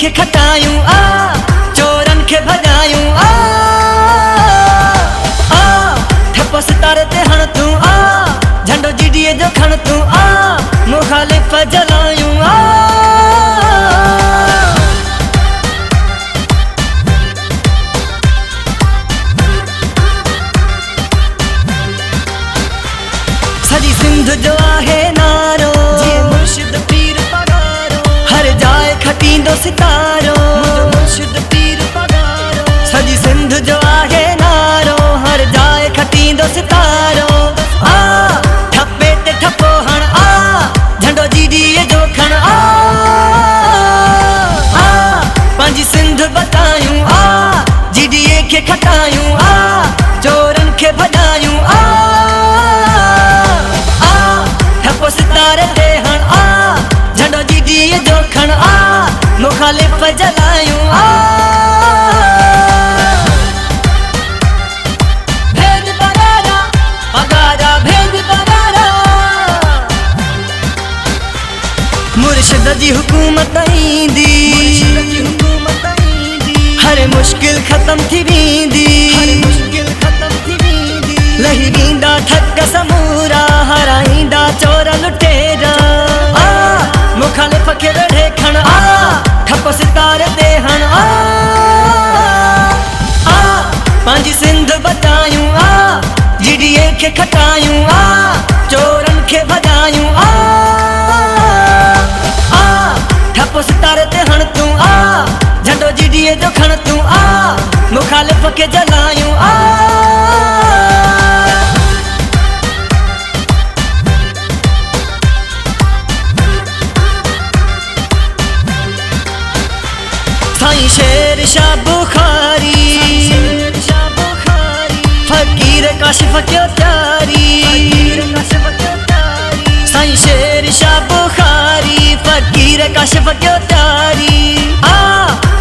खे खटायूं चोरन खे भजायूं ठप सितारे ते हण तूं झंडो जीडीए जो खण तूं मुखालिफ जलायूं सजी सिंध जो आहे नारो मुर्शिद पीर पगारो हर जाए खटींदो सितारो मुर्शिद पीर पगारो सजी सिंध जो आहे नारो हर जाए खटींदो सितारो ठप्पे ते ठप्पो हण झंडो जीडीए जो खण पंहिंजी सिंध बतायूं जीडीए खे खटायूं चोरन खे भॼायूं सितारे ते हण झंडो जीडीए जो खण मुखालिफ जलायूं भेद पगारा पगारा भेद पगारा मुर्शिद जी हुकूमत ईंदी हर मुश्किल खत्म थी वेंदी लही वेंदा ठग समूरा हराईंदा चोर लुटेरा मुखालिफ खे वेढ़े खण ठप सितारे ते हण पंहिंजी सिंध बचायूं जीडीए खे खटायूं चोरन खे भॼायूं ठप सितारे ते हण तूं झंडो जीडीए जो खण तूं मुखालिफ खे जलायूं साईं शेर शाह बुखारी फकीर काशिफ क्यों त्यारी साईं शेर शाह बुखारी फकीर काशिफ क्यों त्यारी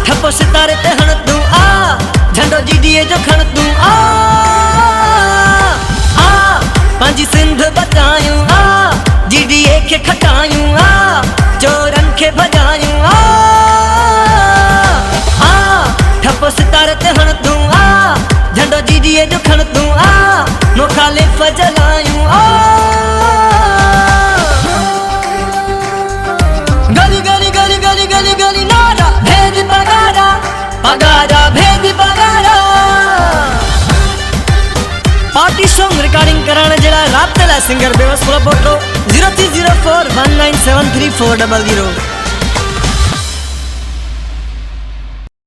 ठप सितारे ते हण तूं झंडो जीडीए जो खण तूं पंहिंजी सिंध बचायूं जीडीए खे खटायूं चोरन खे भॼायूं ठप सितारे ते हण तूं झंडो जीडीए जो खण तूं मुखालिफ जलायूं गली गली गली गली गली गली नारा भेद पगारा पगारा भेद पगारा पार्टी सॉन्ग रिकॉर्डिंग कराने जड़ा रात ला सिंगर बेवस बोलो 0304197340